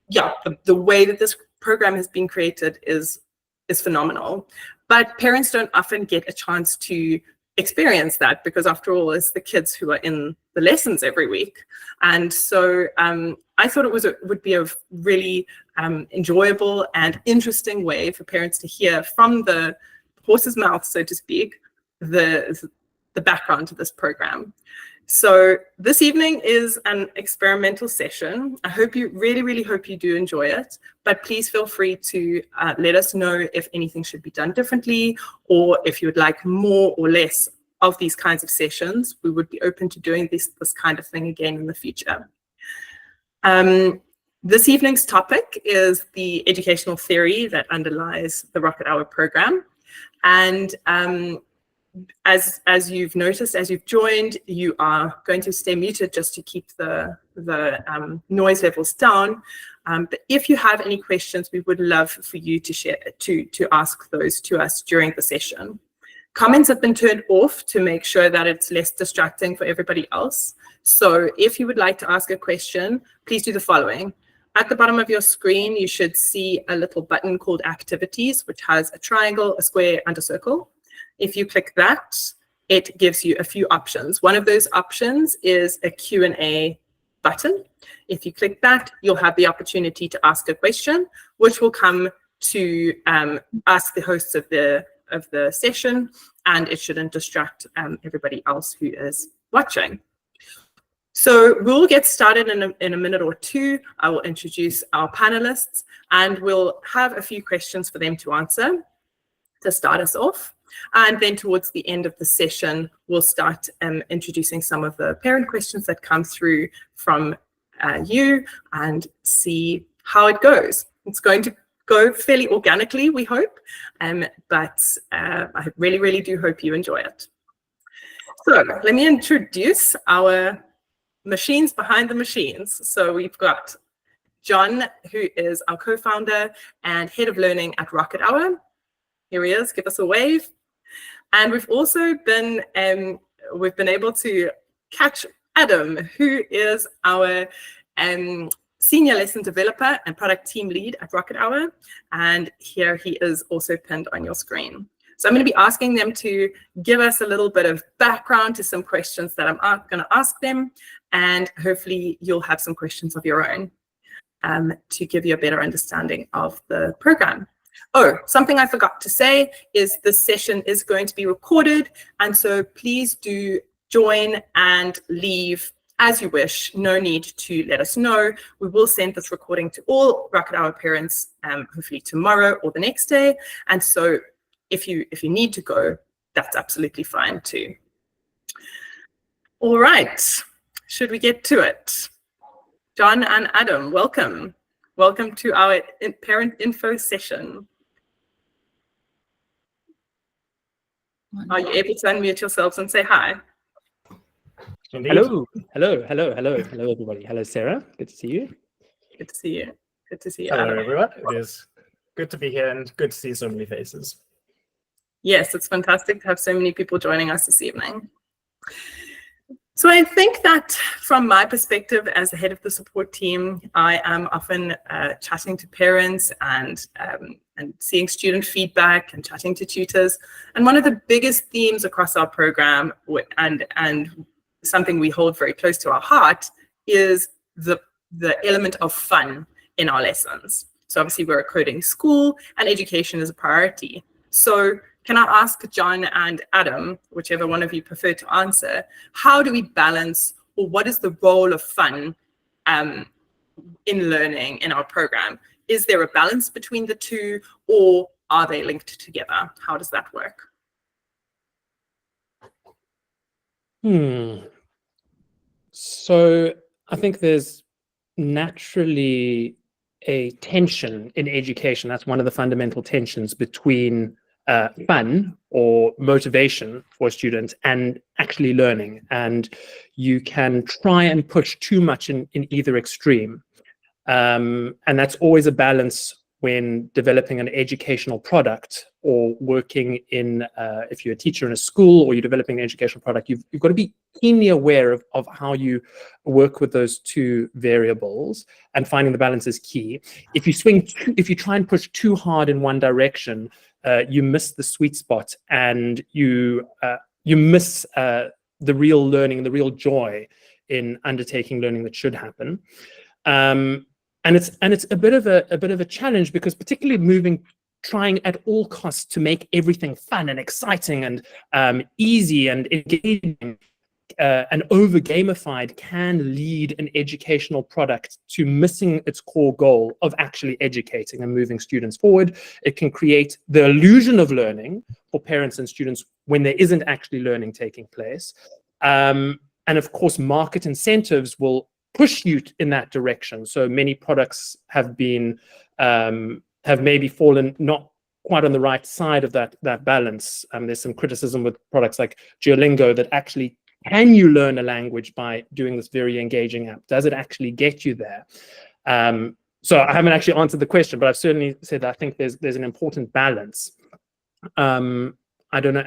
yeah, the way that this program has been created is phenomenal. But parents don't often get a chance to experience that, because after all, it's the kids who are in the lessons every week. And so I thought it would be a really enjoyable and interesting way for parents to hear from the horse's mouth, so to speak, the background to this program. So this evening is an experimental session. I hope you really hope you do enjoy it, but please feel free to let us know if anything should be done differently, or if you would like more or less of these kinds of sessions. We would be open to doing this kind of thing again in the future. This evening's topic is the educational theory that underlies the RocketHour program. And as you've noticed, as you've joined, you are going to stay muted just to keep the noise levels down. But if you have any questions, we would love for you to share to ask those to us during the session. Comments have been turned off to make sure that it's less distracting for everybody else. So if you would like to ask a question, please do the following. At the bottom of your screen, you should see a little button called Activities, which has a triangle, a square, and a circle. If you click that, it gives you a few options. One of those options is a Q&A button. If you click that, you'll have the opportunity to ask a question, which will come to us, the hosts of the session, and it shouldn't distract everybody else who is watching. So we'll get started in a minute or two. I will introduce our panelists, and we'll have a few questions for them to answer to start us off. And then towards the end of the session, we'll start introducing some of the parent questions that come through from you, and see how it goes. It's going to go fairly organically, we hope, but I really do hope you enjoy it. So let me introduce our machines behind the machines. So we've got John, who is our co-founder and head of learning at RocketHour. Here he is, give us a wave. And we've also been able to catch Adam, who is our senior lesson developer and product team lead at RocketHour. And here he is also pinned on your screen. So I'm going to be asking them to give us a little bit of background to some questions that I'm going to ask them. And hopefully you'll have some questions of your own to give you a better understanding of the program. Oh, something I forgot to say is this session is going to be recorded. And so please do join and leave as you wish. No need to let us know. We will send this recording to all RocketHour parents, hopefully tomorrow or the next day. And so if you need to go, that's absolutely fine too. All right, should we get to it? John and Adam, welcome. Welcome to our parent info session. Are you able to unmute yourselves and say hi? Indeed. Hello, everybody. Hello, Sarah. Good to see you. Good to see you. Good to see you. Hello, everyone. It is good to be here and good to see so many faces. Yes, it's fantastic to have so many people joining us this evening. So I think that from my perspective as the head of the support team, I am often chatting to parents and seeing student feedback and chatting to tutors. And one of the biggest themes across our program, and something we hold very close to our heart, is the element of fun in our lessons. So obviously we're a coding school and education is a priority. So can I ask John and Adam, whichever one of you prefer to answer, how do we balance, or what is the role of fun in learning in our program? Is there a balance between the two, or are they linked together? How does that work? So I think there's naturally a tension in education. That's one of the fundamental tensions between fun or motivation for students and actually learning. And you can try and push too much in either extreme. And that's always a balance when developing an educational product or working in, if you're a teacher in a school or you're developing an educational product, you've got to be keenly aware of how you work with those two variables, and finding the balance is key. If you try and push too hard in one direction, you miss the sweet spot, and you miss the real learning, the real joy in undertaking learning that should happen. And it's a bit of a challenge, because particularly trying at all costs to make everything fun and exciting and easy and engaging and over gamified can lead an educational product to missing its core goal of actually educating and moving students forward. It can create the illusion of learning for parents and students when there isn't actually learning taking place. And of course, market incentives will push you in that direction. So many products have been have maybe fallen not quite on the right side of that balance. There's some criticism with products like Duolingo that actually, can you learn a language by doing this very engaging app? Does it actually get you there? So I haven't actually answered the question, but I've certainly said that I think there's an important balance. I don't know,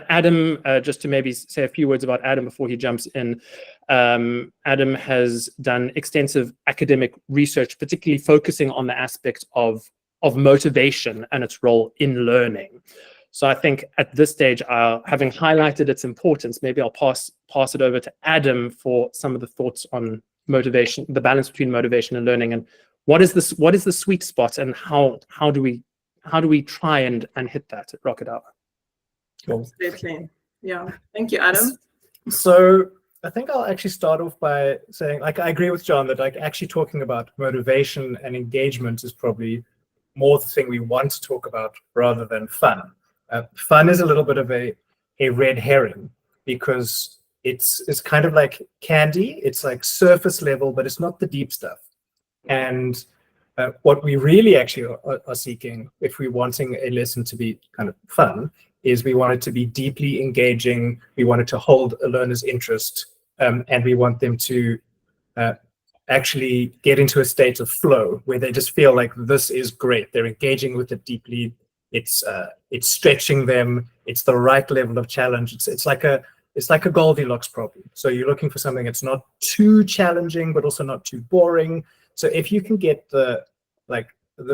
Adam, just to maybe say a few words about Adam before he jumps in. Adam has done extensive academic research, particularly focusing on the aspect of motivation and its role in learning. So I think at this stage, having highlighted its importance, maybe I'll pass it over to Adam for some of the thoughts on motivation, the balance between motivation and learning, and what is the sweet spot, and how do we try and hit that at RocketHour? Cool. Absolutely. Yeah. Thank you, Adam. So I think I'll actually start off by saying, like, I agree with John that, like, actually talking about motivation and engagement is probably more the thing we want to talk about rather than fun. Fun is a little bit of a red herring, because it's kind of like candy. It's like surface level, but it's not the deep stuff. And what we really actually are seeking, if we're wanting a lesson to be kind of fun, is we want it to be deeply engaging. We want it to hold a learner's interest, and we want them to actually get into a state of flow where they just feel like this is great. They're engaging with it deeply. It's stretching them. It's the right level of challenge. It's like a Goldilocks problem. So you're looking for something that's not too challenging, but also not too boring. So if you can get the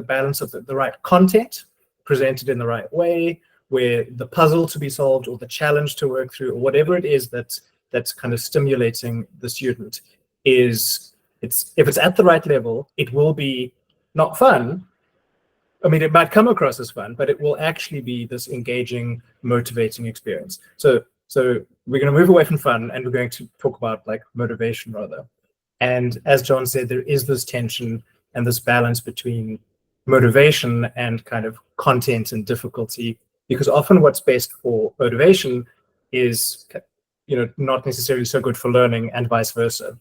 balance of the right content presented in the right way, where the puzzle to be solved or the challenge to work through or whatever it is that's kind of stimulating the student, if it's at the right level, it will be not fun. I mean, it might come across as fun, but it will actually be this engaging, motivating experience. So we're going to move away from fun, and we're going to talk about, like, motivation rather. And as John said, there is this tension and this balance between motivation and kind of content and difficulty, because often what's best for motivation is, not necessarily so good for learning, and vice versa.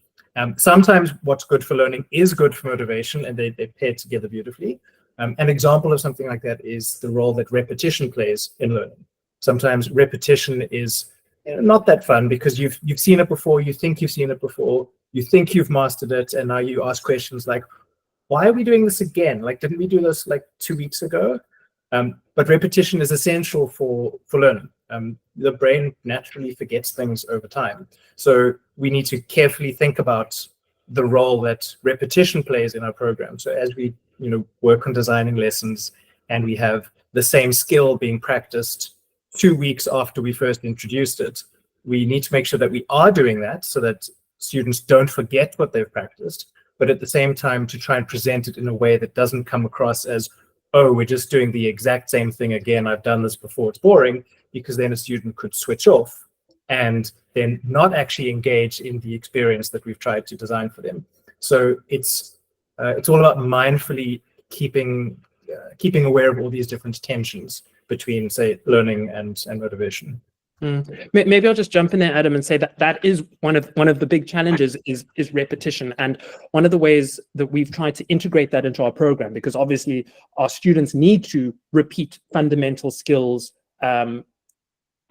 Sometimes what's good for learning is good for motivation, and they pair together beautifully. An example of something like that is the role that repetition plays in learning. Sometimes repetition is not that fun, because you've seen it before, you think you've seen it before, you think you've mastered it, and now you ask questions like, why are we doing this again? Like, didn't we do this like 2 weeks ago? But repetition is essential for learning. The brain naturally forgets things over time. So we need to carefully think about the role that repetition plays in our program. So as we work on designing lessons, and we have the same skill being practiced 2 weeks after we first introduced it, we need to make sure that we are doing that so that students don't forget what they've practiced, but at the same time to try and present it in a way that doesn't come across as, oh, we're just doing the exact same thing again, I've done this before, it's boring, because then a student could switch off and then not actually engage in the experience that we've tried to design for them. So it's all about mindfully keeping aware of all these different tensions between, say, learning and motivation. Maybe I'll just jump in there, Adam, and say that is one of the big challenges is repetition, and one of the ways that we've tried to integrate that into our program, because obviously our students need to repeat fundamental skills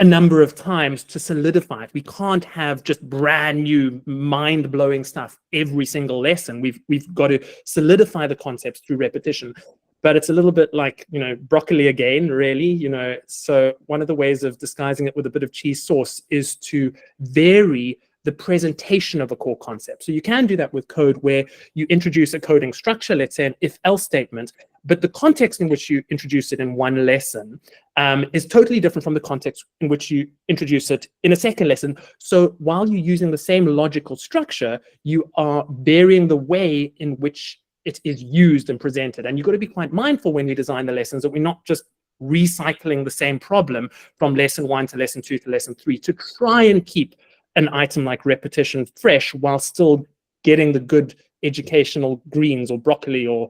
a number of times to solidify it. We can't have just brand new mind-blowing stuff every single lesson. We've got to solidify the concepts through repetition. but it's a little bit like, broccoli again, really. So one of the ways of disguising it with a bit of cheese sauce is to vary the presentation of a core concept. So you can do that with code where you introduce a coding structure, let's say an if-else statement, but the context in which you introduce it in one lesson is totally different from the context in which you introduce it in a second lesson. So while you're using the same logical structure, you are varying the way in which it is used and presented. And you've got to be quite mindful when you design the lessons that we're not just recycling the same problem from lesson 1 to lesson 2 to lesson 3 to try and keep an item like repetition fresh while still getting the good educational greens or broccoli or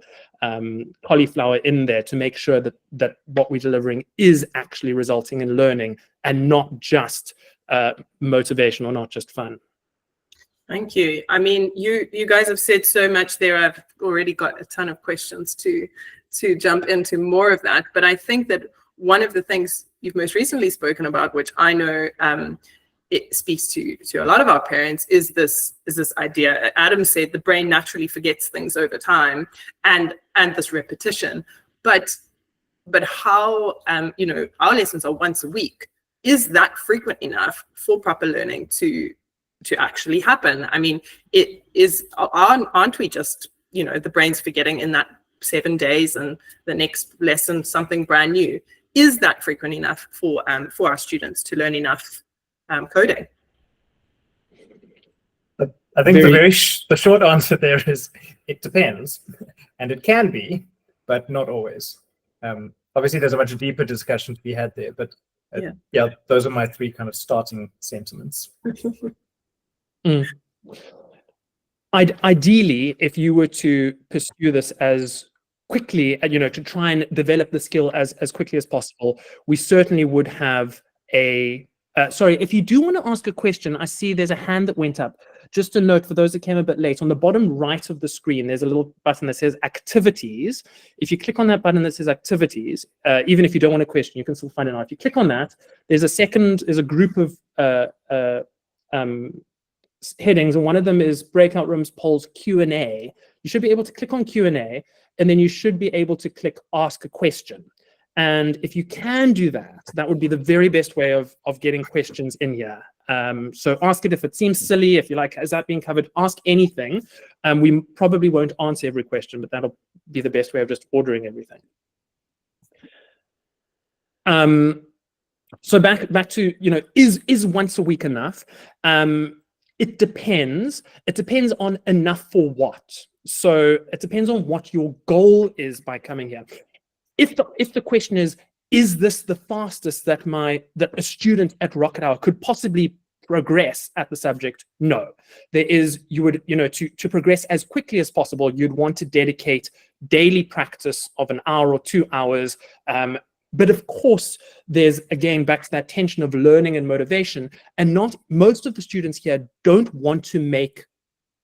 cauliflower in there to make sure that what we're delivering is actually resulting in learning and not just motivation or not just fun. Thank you. I mean, you guys have said so much there. I've already got a ton of questions to jump into more of that. But I think that one of the things you've most recently spoken about, which I know it speaks to a lot of our parents, is this idea. Adam said the brain naturally forgets things over time, and this repetition. But how our lessons are once a week. Is that frequent enough for proper learning to actually happen? I mean, aren't we just the brain's forgetting in that 7 days, and the next lesson something brand new? Is that frequent enough for our students to learn enough coding? I think the short answer there is it depends, and it can be, but not always. Obviously, there's a much deeper discussion to be had there, but yeah, those are my 3 kind of starting sentiments. Ideally, if you were to pursue this as quickly, to try and develop the skill as quickly as possible, we certainly would have a sorry, if you do want to ask a question, I see there's a hand that went up. Just a note for those that came a bit late, on the bottom right of the screen, there's a little button that says activities. If you click on that button that says activities, even if you don't want a question, you can still find it out. If you click on that, there's a group of headings, and one of them is breakout rooms, polls, Q&A. You should be able to click on Q&A, and then you should be able to click ask a question. And if you can do that, that would be the very best way of getting questions in here. So ask it if it seems silly, if you're like, is that being covered? Ask anything. We probably won't answer every question, but that'll be the best way of just ordering everything. So back to, is once a week enough? It depends. It depends on enough for what. So it depends on what your goal is by coming here. If the question is this the fastest that a student at RocketHour could possibly progress at the subject? No. There is, you would, to progress as quickly as possible, you'd want to dedicate daily practice of an hour or 2 hours. But of course, there's, again, back to that tension of learning and motivation. And not most of the students here don't want to make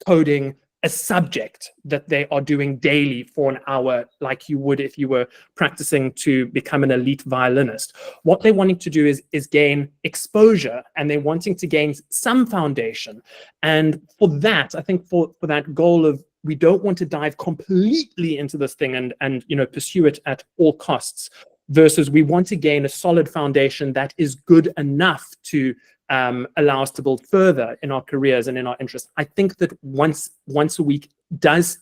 coding a subject that they are doing daily for an hour, like you would if you were practicing to become an elite violinist. What they're wanting to do is gain exposure, and they're wanting to gain some foundation. And for that, I think for that goal of, we don't want to dive completely into this thing and pursue it at all costs, versus we want to gain a solid foundation that is good enough to allow us to build further in our careers and in our interests. I think that once a week does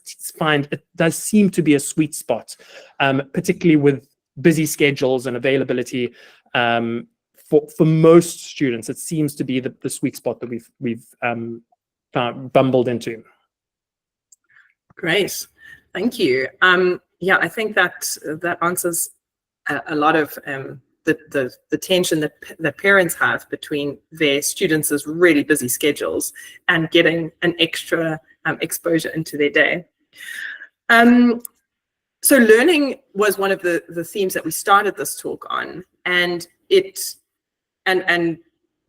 seem to be a sweet spot, particularly with busy schedules and availability. For most students, it seems to be the sweet spot that we've bumbled into. Great, thank you. Yeah, I think that answers a lot of the tension that parents have between their students' really busy schedules and getting an extra exposure into their day. So learning was one of the themes that we started this talk on, and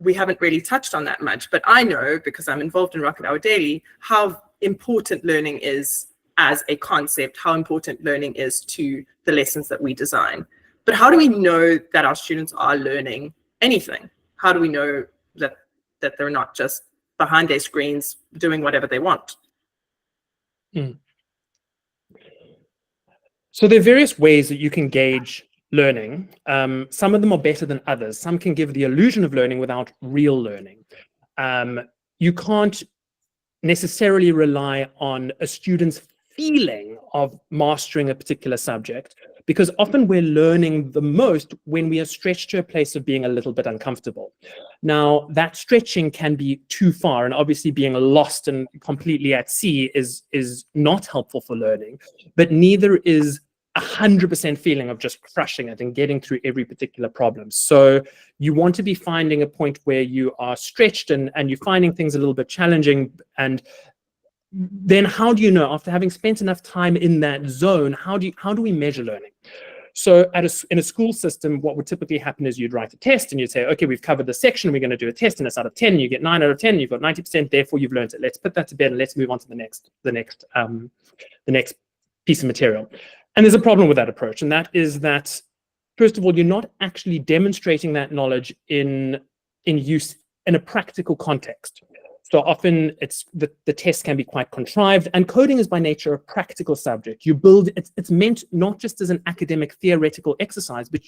we haven't really touched on that much, but I know, because I'm involved in RocketHour Daily, how important learning is as a concept, how important learning is to the lessons that we design. But how do we know that our students are learning anything? How do we know that they're not just behind their screens doing whatever they want? So there are various ways that you can gauge learning. Some of them are better than others. Some can give the illusion of learning without real learning. You can't necessarily rely on a student's feeling of mastering a particular subject, because often we're learning the most when we are stretched to a place of being a little bit uncomfortable. Now, that stretching can be too far, and obviously being lost and completely at sea is not helpful for learning, but neither is 100% feeling of just crushing it and getting through every particular problem. So you want to be finding a point where you are stretched and you're finding things a little bit challenging. And then how do you know, after having spent enough time in that zone, how do we measure learning? So in a school system, what would typically happen is you'd write a test and you'd say, okay, we've covered this section, we're going to do a test, and it's out of 10, you get 9 out of 10, you've got 90%, therefore you've learned it. Let's put that to bed and let's move on to the next piece of material. And there's a problem with that approach, and that is that, first of all, you're not actually demonstrating that knowledge in use in a practical context. So often the test can be quite contrived, and coding is by nature a practical subject. You build, it's meant not just as an academic theoretical exercise, but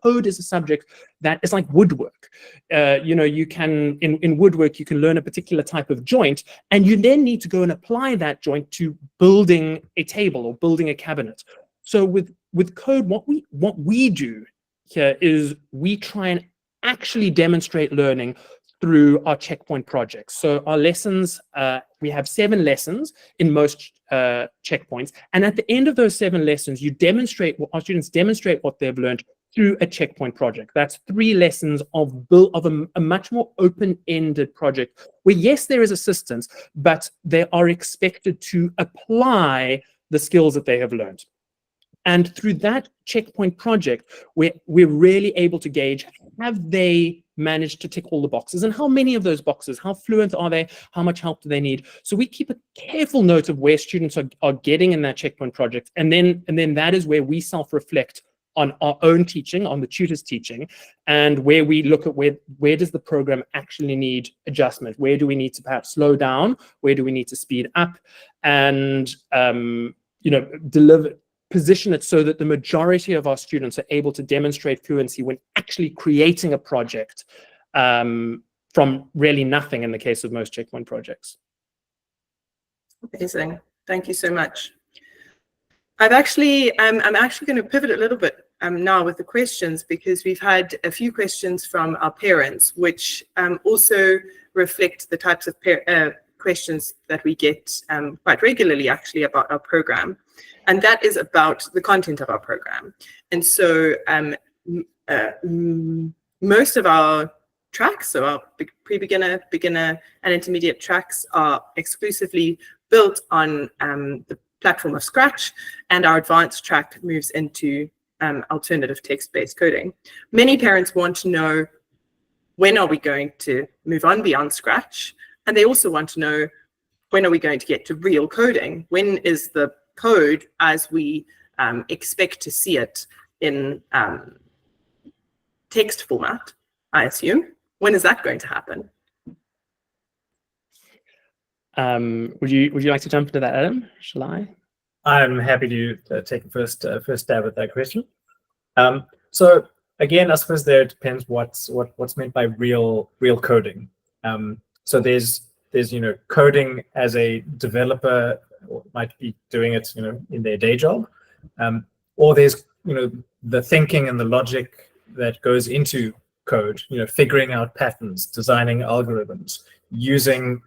code is a subject that is like woodwork. You can, in woodwork, you can learn a particular type of joint, and you then need to go and apply that joint to building a table or building a cabinet. So with code, what we do here is we try and actually demonstrate learning through our checkpoint projects. So our lessons, we have 7 lessons in most checkpoints. And at the end of those 7 lessons, our students demonstrate what they've learned through a checkpoint project. That's 3 lessons of a much more open-ended project where, yes, there is assistance, but they are expected to apply the skills that they have learned. And through that checkpoint project, we're really able to gauge, have they managed to tick all the boxes, and how many of those boxes, how fluent are they, how much help do they need? So we keep a careful note of where students are getting in that checkpoint project. And then that is where we self-reflect on our own teaching, on the tutor's teaching, and where we look at where does the program actually need adjustment? Where do we need to perhaps slow down? Where do we need to speed up? And, position it so that the majority of our students are able to demonstrate fluency when actually creating a project from really nothing in the case of most checkpoint projects. Amazing. Thank you so much. I'm actually going to pivot a little bit now with the questions, because we've had a few questions from our parents, which also reflect the types of questions that we get quite regularly, actually, about our program. And that is about the content of our program. And so most of our tracks, so our pre-beginner, beginner, and intermediate tracks, are exclusively built on the platform of Scratch, and our advanced track moves into alternative text-based coding. Many parents want to know, when are we going to move on beyond Scratch? And they also want to know, when are we going to get to real coding? When is the code as we expect to see it in text format, I assume? When is that going to happen? Would you like to jump into that, Adam? Shall I? I'm happy to take a first stab at that question. So again, I suppose there it depends what's meant by real coding. So there's coding as a developer might be doing it in their day job, or there's the thinking and the logic that goes into code, figuring out patterns, designing algorithms, using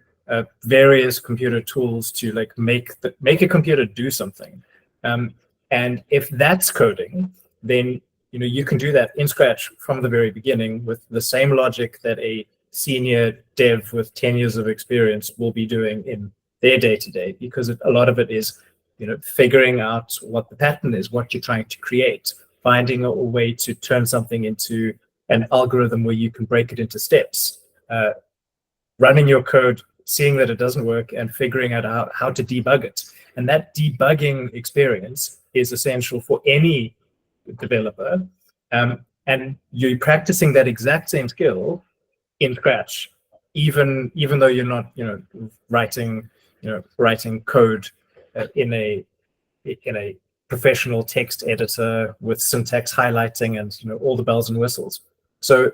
various computer tools to make a computer do something. And if that's coding, then you can do that in Scratch from the very beginning with the same logic that a senior dev with 10 years of experience will be doing in their day-to-day, because a lot of it is figuring out what the pattern is, what you're trying to create, finding a way to turn something into an algorithm where you can break it into steps, running your code, seeing that it doesn't work, and figuring out how to debug it. And that debugging experience is essential for any developer. And you're practicing that exact same skill in Scratch, even though you're not writing code in a professional text editor with syntax highlighting and all the bells and whistles. So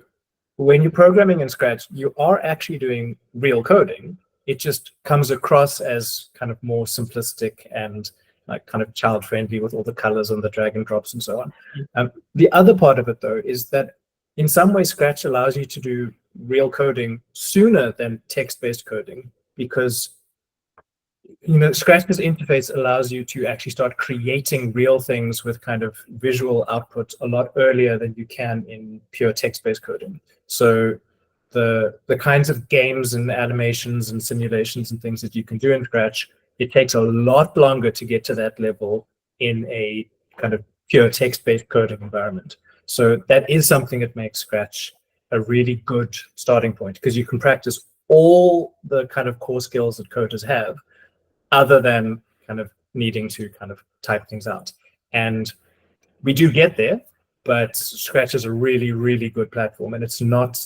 when you're programming in Scratch, you are actually doing real coding. It just comes across as kind of more simplistic and like kind of child-friendly with all the colors and the drag and drops and so on. The other part of it, though, is that in some way, Scratch allows you to do real coding sooner than text-based coding, because Scratch's interface allows you to actually start creating real things with kind of visual output a lot earlier than you can in pure text-based coding. So the kinds of games and animations and simulations and things that you can do in Scratch, it takes a lot longer to get to that level in a kind of pure text-based coding environment. So that is something that makes Scratch a really good starting point, because you can practice all the kind of core skills that coders have, other than kind of needing to kind of type things out. And we do get there, but Scratch is a really, really good platform, and it's not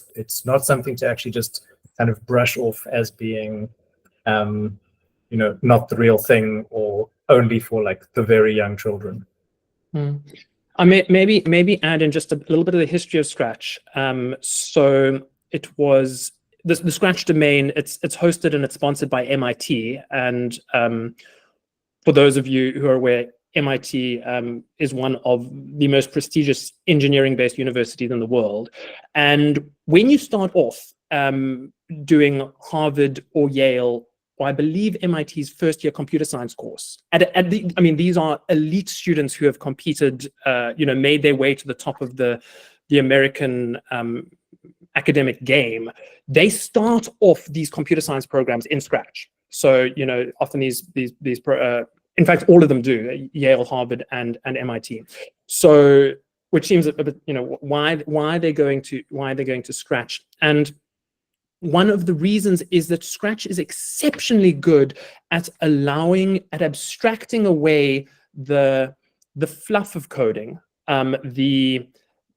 something to actually just kind of brush off as being, not the real thing or only for like the very young children. I may maybe add in just a little bit of the history of Scratch. So it was the Scratch domain. It's hosted and it's sponsored by MIT. And for those of you who are aware, MIT is one of the most prestigious engineering-based universities in the world. And when you start off doing Harvard or Yale, or I believe MIT's first-year computer science course, these are elite students who have competed, made their way to the top of the American academic game. They start off these computer science programs in Scratch. So, often in fact, all of them do, Yale, Harvard, and MIT. So, which seems a bit, why are they going to Scratch? And one of the reasons is that Scratch is exceptionally good at abstracting away the fluff of coding, the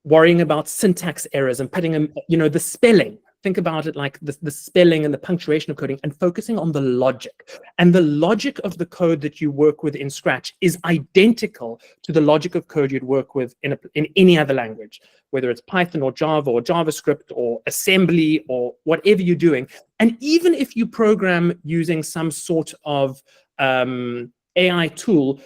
worrying about syntax errors and putting them, the spelling. Think about it like the spelling and the punctuation of coding, and focusing on the logic. And the logic of the code that you work with in Scratch is identical to the logic of code you'd work with in any other language, whether it's Python or Java or JavaScript or assembly or whatever you're doing. And even if you program using some sort of AI tool,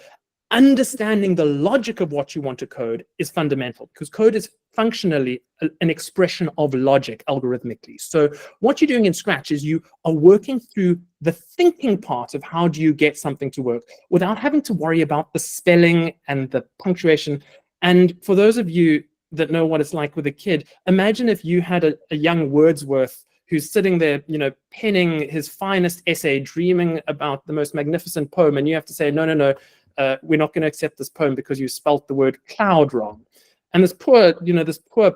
understanding the logic of what you want to code is fundamental, because code is functionally an expression of logic algorithmically. So what you're doing in Scratch is you are working through the thinking part of how do you get something to work without having to worry about the spelling and the punctuation. And for those of you that know what it's like with a kid, imagine if you had a young Wordsworth who's sitting there, penning his finest essay, dreaming about the most magnificent poem, and you have to say, no, we're not going to accept this poem because you spelt the word cloud wrong. And this poor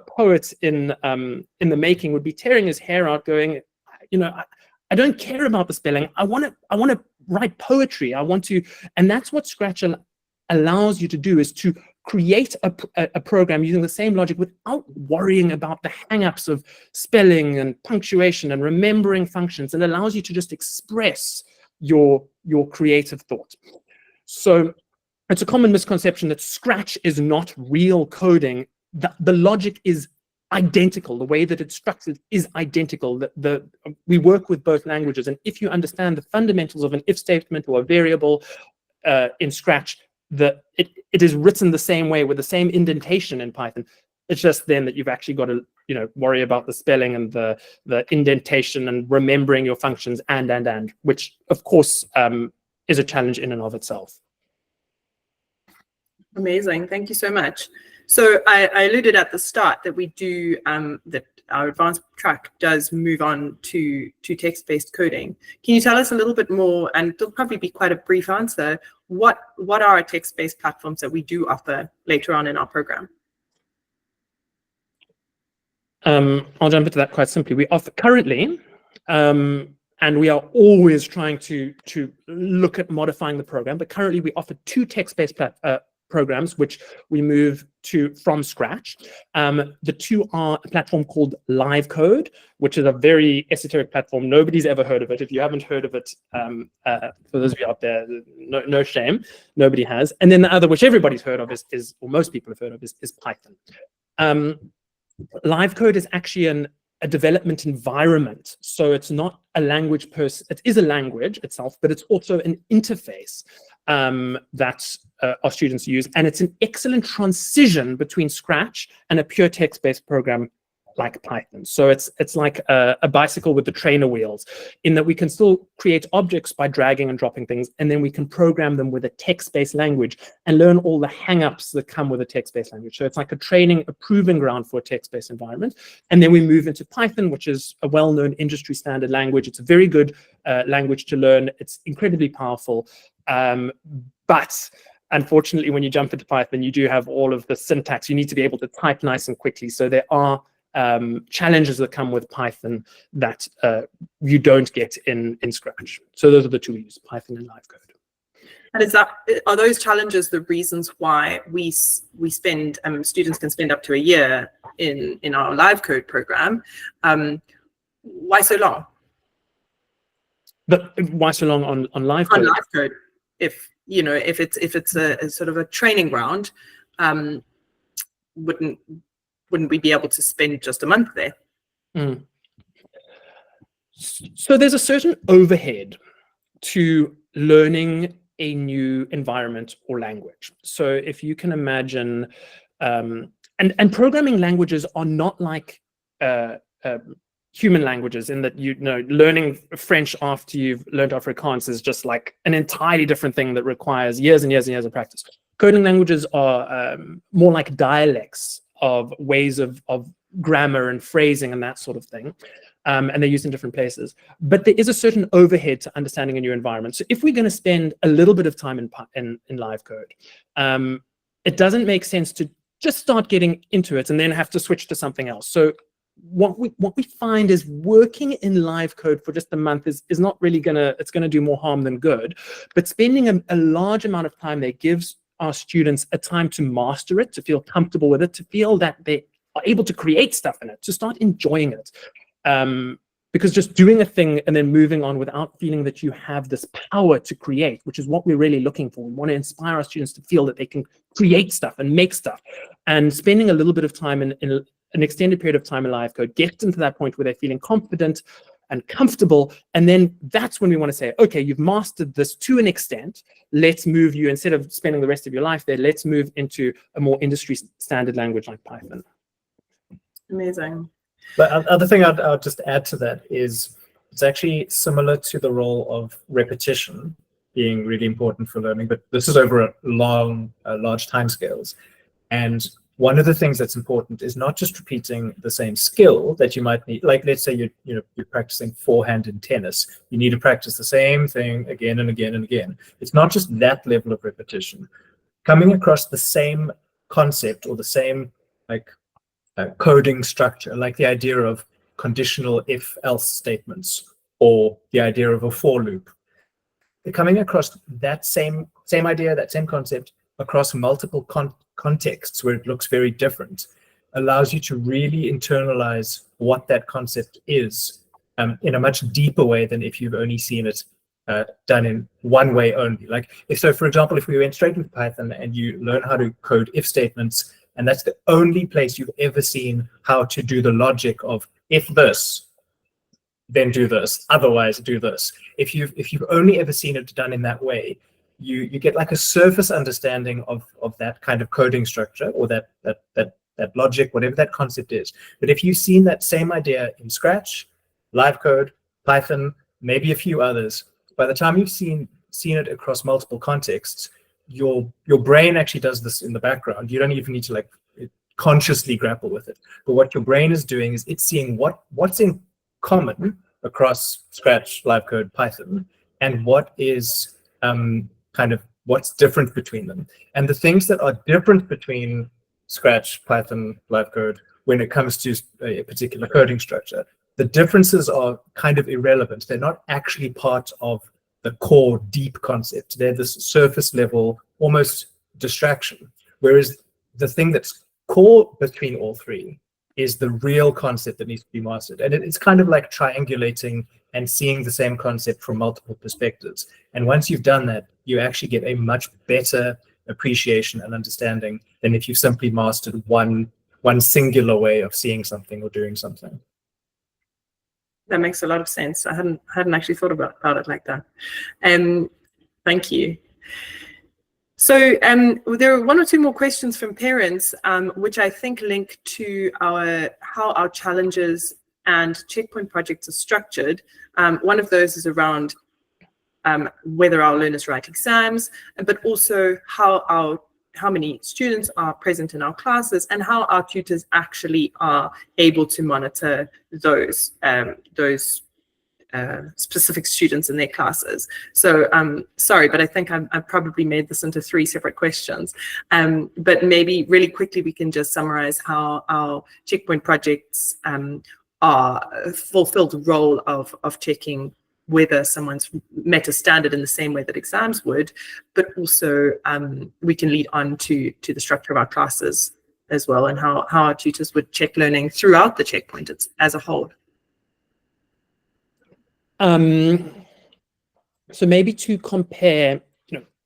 poet in the making would be tearing his hair out, going, I don't care about the spelling. I want to write poetry. I want to, and that's what Scratch allows you to do, is to create a program using the same logic without worrying about the hang-ups of spelling and punctuation and remembering functions, and allows you to just express your creative thought. So it's a common misconception that Scratch is not real coding. The logic is identical. The way that it's structured is identical. We work with both languages, and if you understand the fundamentals of an if statement or a variable in Scratch, it is written the same way with the same indentation in Python. It's just then that you've actually got to worry about the spelling and the indentation and remembering your functions and which of course is a challenge in and of itself. Amazing, thank you so much. So I alluded at the start that we do that our advanced track does move on to text-based coding. Can you tell us a little bit more, and it'll probably be quite a brief answer, what are our text-based platforms that we do offer later on in our program? I'll jump into that quite simply. We offer currently, and we are always trying to look at modifying the program, but currently we offer two text-based programs, which we move to from scratch. The two are a platform called LiveCode, which is a very esoteric platform. Nobody's ever heard of it. If you haven't heard of it, for those of you out there, no shame, nobody has. And then the other, which everybody's heard of, is or most people have heard of, is Python. LiveCode is actually a development environment. So it's not a language it is a language itself, but it's also an interface that our students use. And it's an excellent transition between Scratch and a pure text-based program like Python. So it's like a bicycle with the trainer wheels, in that we can still create objects by dragging and dropping things, and then we can program them with a text-based language and learn all the hang-ups that come with a text-based language. So it's like a proving ground for a text-based environment. And then we move into Python, which is a well-known industry standard language. It's a very good language to learn. It's incredibly powerful. But unfortunately, when you jump into Python, you do have all of the syntax. You need to be able to type nice and quickly. So there are challenges that come with Python that you don't get in Scratch. So those are the two we use, Python and LiveCode. And are those challenges the reasons why we spend students can spend up to a year in our LiveCode program? Why so long? But why so long on LiveCode? On LiveCode, if it's a sort of a training ground, wouldn't we be able to spend just a month there? Mm. So there's a certain overhead to learning a new environment or language. So if you can imagine, and programming languages are not like human languages, in that, learning French after you've learned Afrikaans is just like an entirely different thing that requires years and years and years of practice. Coding languages are more like dialects of ways of grammar and phrasing and that sort of thing. And they're used in different places. But there is a certain overhead to understanding a new environment. So if we're going to spend a little bit of time in LiveCode, it doesn't make sense to just start getting into it and then have to switch to something else. So what we find is working in LiveCode for just a month is not really it's gonna do more harm than good. But spending a large amount of time there gives our students a time to master it, to feel comfortable with it, to feel that they are able to create stuff in it, to start enjoying it. Because just doing a thing and then moving on without feeling that you have this power to create, which is what we're really looking for. We want to inspire our students to feel that they can create stuff and make stuff. And spending a little bit of time in an extended period of time in LiveCode gets them to that point where they're feeling confident and comfortable. And then that's when we want to say, okay, you've mastered this to an extent. Let's move you, instead of spending the rest of your life there, let's move into a more industry standard language like Python. Amazing. But other thing I'll just add to that is it's actually similar to the role of repetition being really important for learning, but this is over a large timescales. And one of the things that's important is not just repeating the same skill that you might need. Like, let's say you're practicing forehand in tennis. You need to practice the same thing again and again and again. It's not just that level of repetition. Coming across the same concept or the same coding structure, like the idea of conditional if-else statements or the idea of a for loop. Coming across that same idea, that same concept across multiple contexts where it looks very different allows you to really internalize what that concept is in a much deeper way than if you've only seen it done in one way only. Like, for example, if we went straight into Python and you learn how to code if statements, and that's the only place you've ever seen how to do the logic of if this, then do this, otherwise do this. If you've only ever seen it done in that way, you get like a surface understanding of that kind of coding structure or that logic, whatever that concept is. But if you've seen that same idea in Scratch, LiveCode, Python, maybe a few others, by the time you've seen it across multiple contexts, your brain actually does this in the background. You don't even need to consciously grapple with it. But what your brain is doing is it's seeing what's in common across Scratch, LiveCode, Python, and what is what's different between them. And the things that are different between Scratch, Python, LiveCode, when it comes to a particular coding structure, the differences are kind of irrelevant. They're not actually part of the core deep concept. They're this surface level, almost distraction. Whereas the thing that's core between all three is the real concept that needs to be mastered. And it's kind of like triangulating and seeing the same concept from multiple perspectives. And once you've done that, you actually get a much better appreciation and understanding than if you simply mastered one singular way of seeing something or doing something. That makes a lot of sense. I hadn't actually thought about it like that. Thank you. So there are one or two more questions from parents, which I think link to how our challenges and checkpoint projects are structured. One of those is around whether our learners write exams, but also how many students are present in our classes and how our tutors actually are able to monitor those specific students in their classes. So sorry, but I think I've probably made this into 3 separate questions. But maybe really quickly we can just summarize how our checkpoint projects fulfill the role of checking whether someone's met a standard in the same way that exams would, but also we can lead on to the structure of our classes as well, and how our tutors would check learning throughout the checkpoint as a whole. So maybe to compare,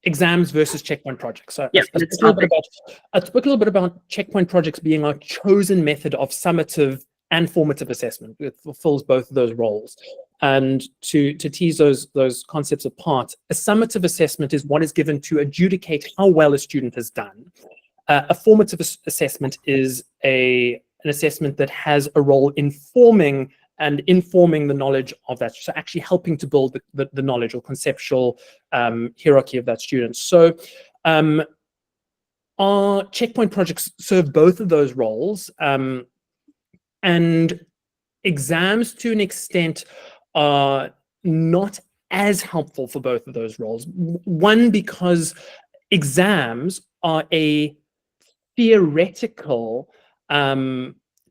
exams versus checkpoint projects. So yeah, I spoke a little bit about checkpoint projects being our chosen method of summative and formative assessment. It fulfills both of those roles. And to tease those concepts apart, a summative assessment is what is given to adjudicate how well a student has done. A formative assessment is an assessment that has a role in informing the knowledge of that, so actually helping to build the knowledge or conceptual hierarchy of that student. So our checkpoint projects serve both of those roles, and exams to an extent are not as helpful for both of those roles. One, because exams are a theoretical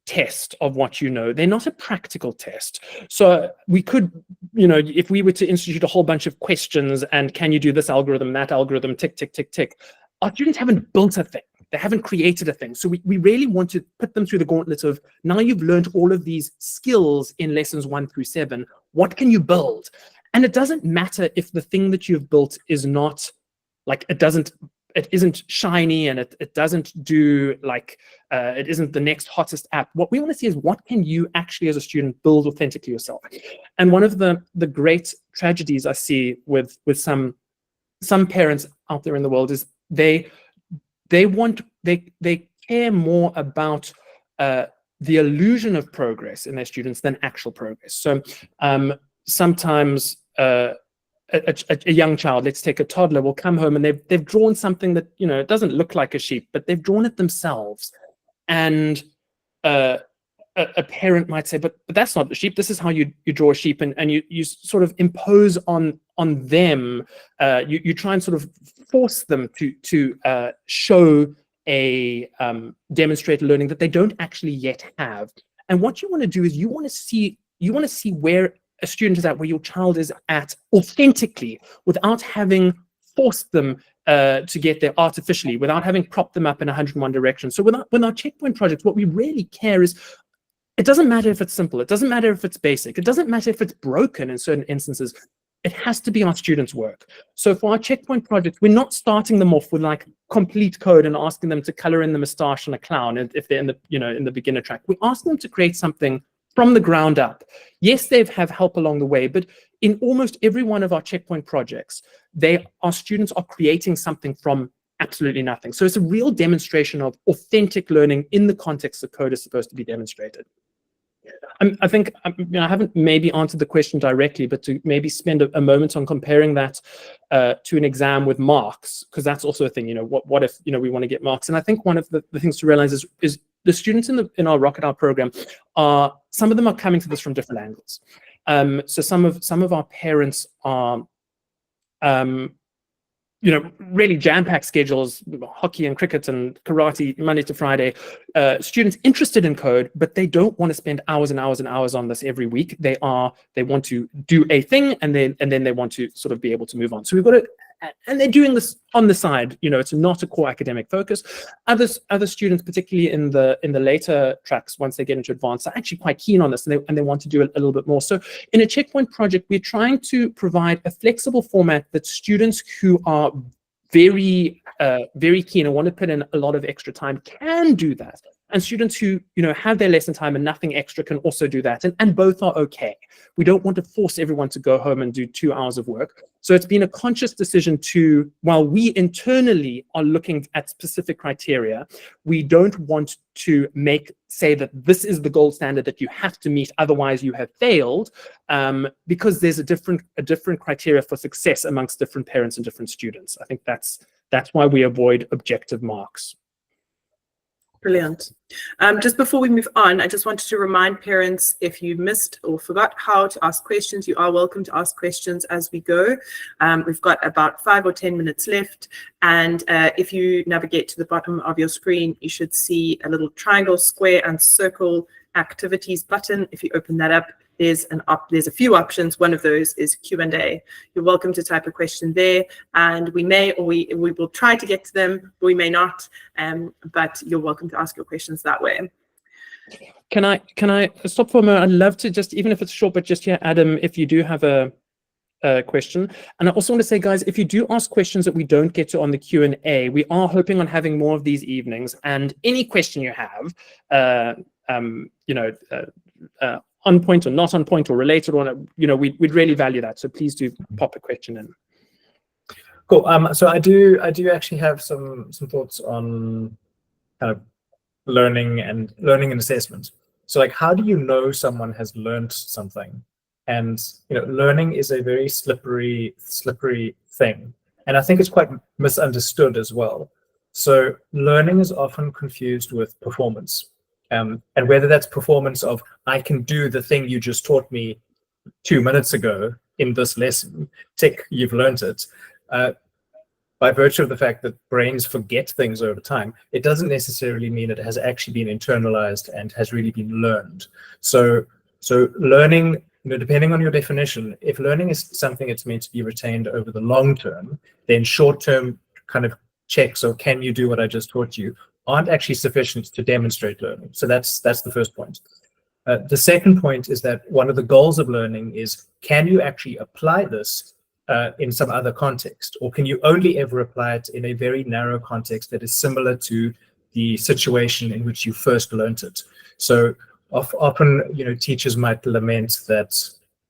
test of what you know. They're not a practical test. So we could, if we were to institute a whole bunch of questions and can you do this algorithm, that algorithm, tick, tick, tick, tick, our students haven't built a thing. They haven't created a thing. So we really want to put them through the gauntlet of, now you've learned all of these skills in lessons 1 through 7. What can you build? And it doesn't matter if the thing that you've built is not like, it isn't shiny and it doesn't do like, it isn't the next hottest app. What we want to see is, what can you actually as a student build authentically yourself? And one of the great tragedies I see with some parents out there in the world is they care more about the illusion of progress in their students than actual progress. So sometimes a young child, let's take a toddler, will come home and they've drawn something that, it doesn't look like a sheep, but they've drawn it themselves. And a parent might say, but that's not the sheep. This is how you draw a sheep, and you sort of impose on them. You try and sort of force them to show a demonstrated learning that they don't actually yet have. And what you want to do is you want to see where a student is at, where your child is at authentically, without having forced them to get there artificially, without having propped them up in 101 directions. So with our checkpoint projects, what we really care is, it doesn't matter if it's simple, it doesn't matter if it's basic, it doesn't matter if it's broken in certain instances. It has to be our students' work. So for our checkpoint projects, we're not starting them off with like complete code and asking them to color in the moustache on a clown if they're in the beginner track. We ask them to create something from the ground up. Yes, they have help along the way, but in almost every one of our checkpoint projects, our students are creating something from absolutely nothing. So it's a real demonstration of authentic learning in the context the code is supposed to be demonstrated. I think I haven't maybe answered the question directly, but to maybe spend a moment on comparing that to an exam with marks, because that's also a thing. What if we want to get marks? And I think one of the things to realize is the students in our RocketHour program some of them are coming to this from different angles. So some of our parents are really jam-packed schedules, hockey and cricket and karate, Monday to Friday. Students interested in code, but they don't want to spend hours and hours and hours on this every week. They want to do a thing, and then they want to sort of be able to move on. So we've got to and they're doing this on the side. It's not a core academic focus. Other students, particularly in the later tracks, once they get into advanced, are actually quite keen on this, and they want to do a little bit more. So in a checkpoint project, we're trying to provide a flexible format that students who are very keen and want to put in a lot of extra time can do that. And students who, have their lesson time and nothing extra can also do that. And both are okay. We don't want to force everyone to go home and do 2 hours of work. So it's been a conscious decision to, while we internally are looking at specific criteria, we don't want to say that this is the gold standard that you have to meet, otherwise you have failed, because there's a different criteria for success amongst different parents and different students. I think that's why we avoid objective marks. Brilliant. Just before we move on, I just wanted to remind parents, if you missed or forgot how to ask questions, you are welcome to ask questions as we go. We've got about 5 or 10 minutes left. And if you navigate to the bottom of your screen, you should see a little triangle, square, and circle activities button. If you open that up, there's a few options. One of those is Q&A. You're welcome to type a question there, and we will try to get to them, or we may not, but you're welcome to ask your questions that way. Can I stop for a moment? I'd love to just, even if it's short, but just hear Adam, if you do have a question. And I also want to say, guys, if you do ask questions that we don't get to on the Q&A, we are hoping on having more of these evenings, and any question you have, on point or not on point or related, or we'd really value that. So please do pop a question in. Cool. So I do actually have some thoughts on kind of learning and assessment. So like, how do you know someone has learned something? And learning is a very slippery thing, and I think it's quite misunderstood as well. So learning is often confused with performance. And whether that's performance of, I can do the thing you just taught me 2 minutes ago in this lesson, tick, you've learned it. By virtue of the fact that brains forget things over time, it doesn't necessarily mean it has actually been internalized and has really been learned. So learning, depending on your definition, if learning is something that's meant to be retained over the long term, then short-term kind of checks, or can you do what I just taught you, aren't actually sufficient to demonstrate learning. So that's the first point. The second point is that one of the goals of learning is, can you actually apply this in some other context, or can you only ever apply it in a very narrow context that is similar to the situation in which you first learned it? So often, teachers might lament that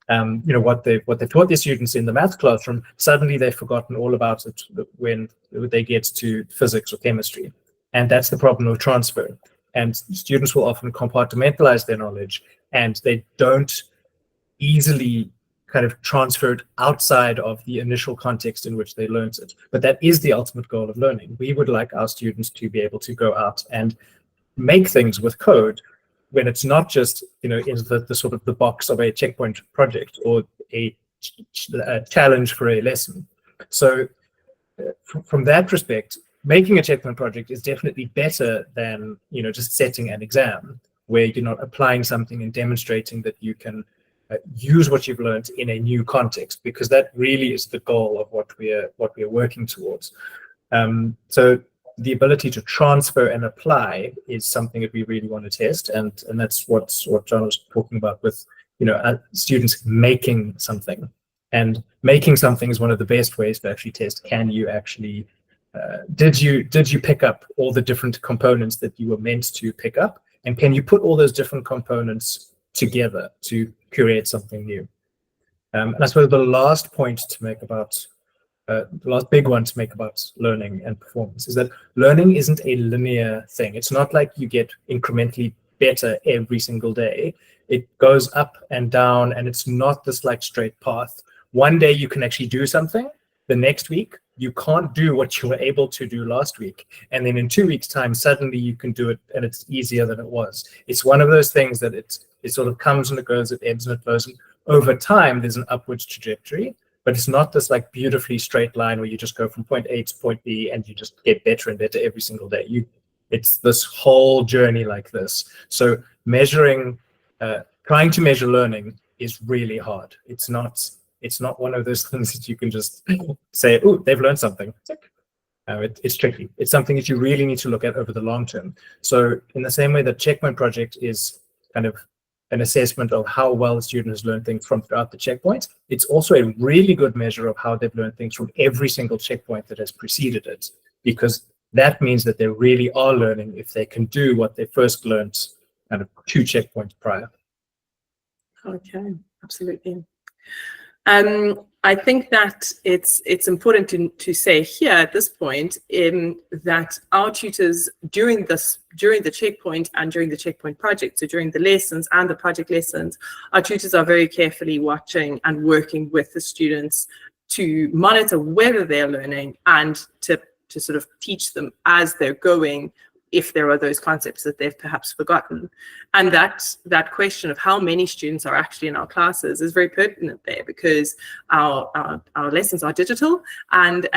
what they taught their students in the math classroom, suddenly they've forgotten all about it when they get to physics or chemistry. And that's the problem of transfer. And students will often compartmentalize their knowledge, and they don't easily kind of transfer it outside of the initial context in which they learned it. But that is the ultimate goal of learning. We would like our students to be able to go out and make things with code, when it's not just in the sort of the box of a checkpoint project or a challenge for a lesson. So from that respect, making a checkpoint project is definitely better than just setting an exam where you're not applying something and demonstrating that you can use what you've learned in a new context, because that really is the goal of what we are working towards. So the ability to transfer and apply is something that we really want to test, and that's what John was talking about with students making something. And making something is one of the best ways to actually test, can you actually did you pick up all the different components that you were meant to pick up, and can you put all those different components together to create something new? And I suppose the last point to make about the last big one to make about learning and performance is that learning isn't a linear thing. It's not like you get incrementally better every single day. It goes up and down, and it's not this like straight path. One day you can actually do something, the next week you can't do what you were able to do last week, and then in 2 weeks' time suddenly you can do it, and it's easier than it was. It's one of those things that it sort of comes and it goes, it ebbs and it flows, and over time there's an upwards trajectory, but it's not this like beautifully straight line where you just go from point A to point B and you just get better and better every single day. It's this whole journey like this. So trying to measure learning is really hard. It's not It's not one of those things that you can just say, oh, they've learned something. It's tricky. It's something that you really need to look at over the long term. So in the same way that checkpoint project is kind of an assessment of how well the student has learned things from throughout the checkpoint, it's also a really good measure of how they've learned things from every single checkpoint that has preceded it, because that means that they really are learning if they can do what they first learned kind of 2 checkpoints prior. Okay, absolutely. I think that it's important to say here at this point that our tutors during the checkpoint and during the checkpoint project, so during the lessons and the project lessons, our tutors are very carefully watching and working with the students to monitor whether they're learning and to sort of teach them as they're going, if there are those concepts that they've perhaps forgotten. And that question of how many students are actually in our classes is very pertinent there, because our lessons are digital, and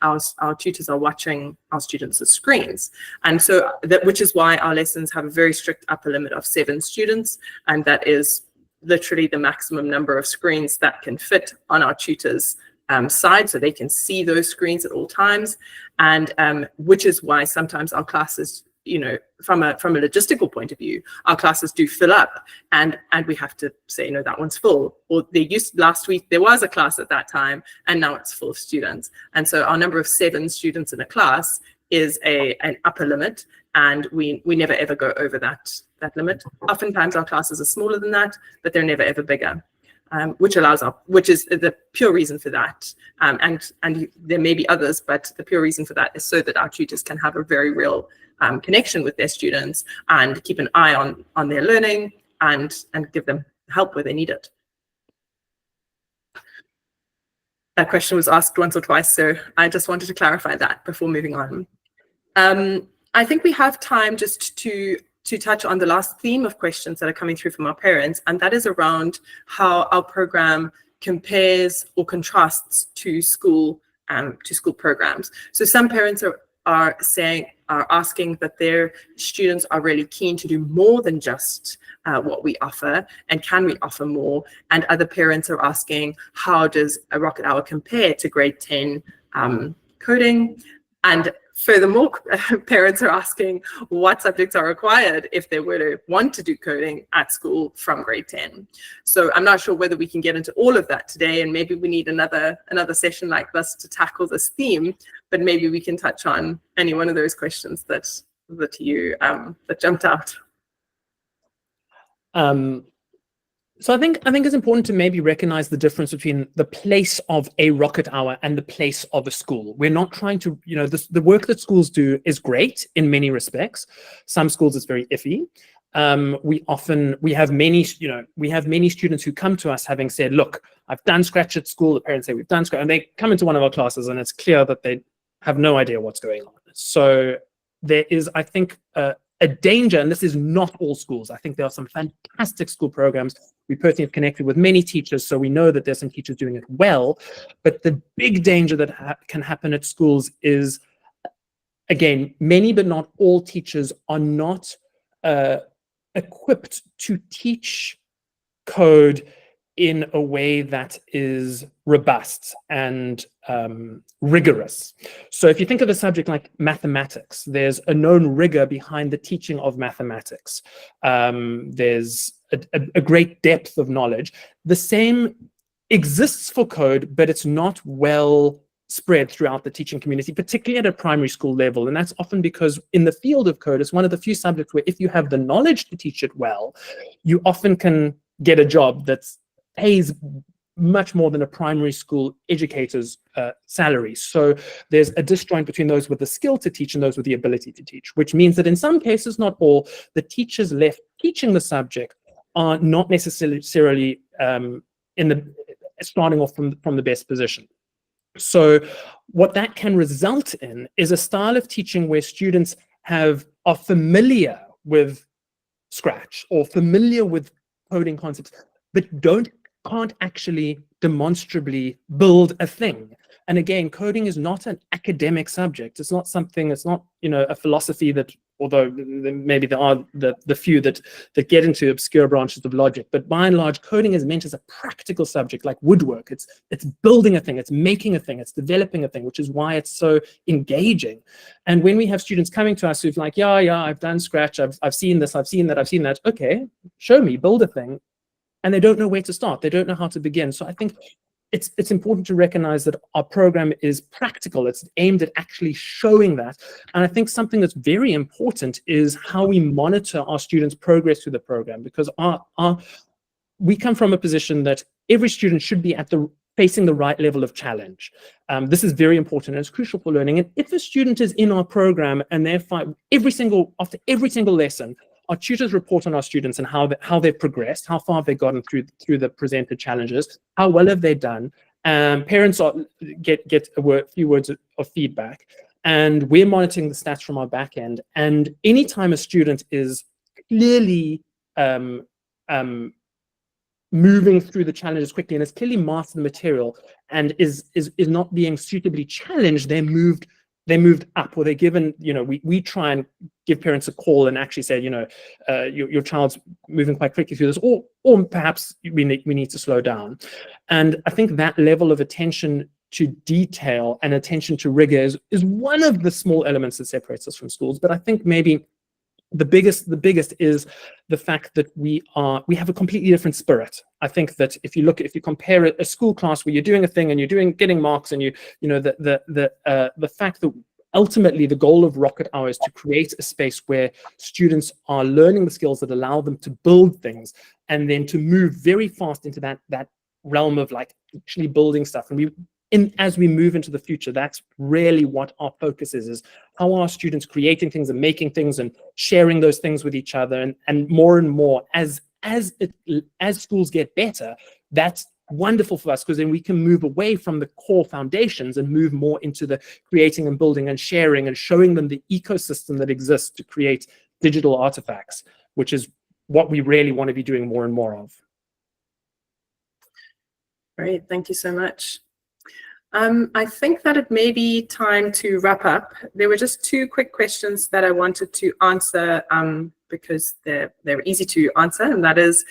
our tutors are watching our students' screens. And so which is why our lessons have a very strict upper limit of 7 students, and that is literally the maximum number of screens that can fit on our tutors' side, so they can see those screens at all times. And which is why sometimes our classes, you know, from a logistical point of view, our classes do fill up, and we have to say, no, that one's full. Or last week there was a class at that time, and now it's full of students. And so our number of 7 students in a class is an upper limit, and we never ever go over that limit. Oftentimes our classes are smaller than that, but they're never ever bigger. Which is the pure reason for that, and there may be others, but the pure reason for that is so that our tutors can have a very real connection with their students and keep an eye on their learning and give them help where they need it. That question was asked once or twice, so I just wanted to clarify that before moving on. I think we have time just to touch on the last theme of questions that are coming through from our parents, and that is around how our program compares or contrasts to school programs. So some parents are asking that their students are really keen to do more than just what we offer, and can we offer more? And other parents are asking, how does a RocketHour compare to grade 10 coding? And furthermore, parents are asking what subjects are required if they were to want to do coding at school from grade 10. So I'm not sure whether we can get into all of that today, and maybe we need another session like this to tackle this theme, but maybe we can touch on any one of those questions that jumped out. So I think it's important to maybe recognize the difference between the place of a RocketHour and the place of a school. We're not trying to, you know, the work that schools do is great in many respects. Some schools it's very iffy. We have many students who come to us having said, look, I've done Scratch at school. The parents say we've done Scratch, and they come into one of our classes and it's clear that they have no idea what's going on. So there is, I think, a danger, and this is not all schools. I think there are some fantastic school programs. We personally have connected with many teachers, so we know that there's some teachers doing it well. But the big danger that can happen at schools is, again, many but not all teachers are not equipped to teach code in a way that is robust and rigorous. So if you think of a subject like mathematics, there's a known rigor behind the teaching of mathematics. There's a great depth of knowledge. The same exists for code, but it's not well spread throughout the teaching community, particularly at a primary school level. And that's often because in the field of code, it's one of the few subjects where if you have the knowledge to teach it well, you often can get a job that's pays much more than a primary school educator's salary. So there's a disjoint between those with the skill to teach and those with the ability to teach, which means that in some cases, not all, the teachers left teaching the subject are not necessarily starting off from the best position. So what that can result in is a style of teaching where students are familiar with Scratch or familiar with coding concepts, but can't actually demonstrably build a thing. And again, coding is not an academic subject. It's not, you know, a philosophy that although maybe there are the few that get into obscure branches of logic. But by and large, coding is meant as a practical subject, like woodwork. It's building a thing, it's making a thing, it's developing a thing, which is why it's so engaging. And when we have students coming to us who've like, yeah, I've done Scratch, I've seen this, I've seen that, I've seen that. Okay, show me, build a thing. And they don't know where to start. They don't know how to begin. So I think it's important to recognize that our program is practical. It's aimed at actually showing that. And I think something that's very important is how we monitor our students' progress through the program, because we come from a position that every student should be facing the right level of challenge. This is very important and it's crucial for learning. And if a student is in our program and they're after every single lesson, our tutors report on our students and how they've progressed, how far they've gotten through the presented challenges, how well have they done. Parents get a few words of feedback, and we're monitoring the stats from our back end. And anytime a student is clearly moving through the challenges quickly and has clearly mastered the material and is not being suitably challenged, they're moved up, or they're given, we try and give parents a call and actually say, your child's moving quite quickly through this, or perhaps we need to slow down. And I think that level of attention to detail and attention to rigor is one of the small elements that separates us from schools. But I think maybe the biggest is the fact that we have a completely different spirit. I think that if you compare a school class where you're doing a thing and you're getting marks, and the fact that ultimately the goal of RocketHour is to create a space where students are learning the skills that allow them to build things, and then to move very fast into that realm of like actually building stuff. And as we move into the future, that's really what our focus is how are students creating things and making things and sharing those things with each other. And more as schools get better, that's wonderful for us, because then we can move away from the core foundations and move more into the creating and building and sharing and showing them the ecosystem that exists to create digital artifacts, which is what we really want to be doing more and more of. Great, thank you so much. I think that it may be time to wrap up. There were just two quick questions that I wanted to answer because they're easy to answer, and that is,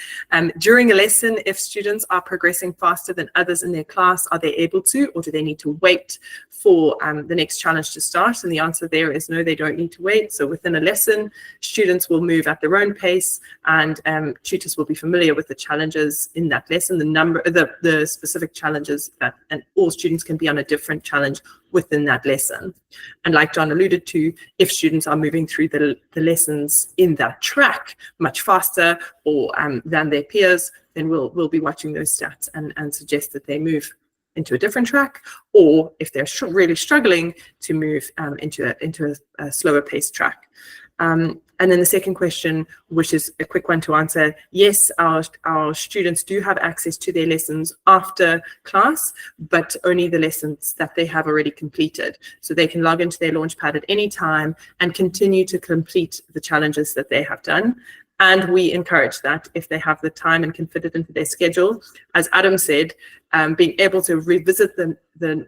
during a lesson, if students are progressing faster than others in their class, are they able to, or do they need to wait for the next challenge to start? And the answer there is no, they don't need to wait. So within a lesson, students will move at their own pace, and tutors will be familiar with the challenges in that lesson, the specific challenges and all students can be on a different challenge within that lesson. And like John alluded to, if students are moving through the lessons in that track much faster or than their peers, then we'll be watching those stats and suggest that they move into a different track, or if they're really struggling, to move into a slower paced track. And then the second question, which is a quick one to answer, yes, our students do have access to their lessons after class, but only the lessons that they have already completed. So they can log into their Launchpad at any time and continue to complete the challenges that they have done. And we encourage that if they have the time and can fit it into their schedule. As Adam said, being able to revisit the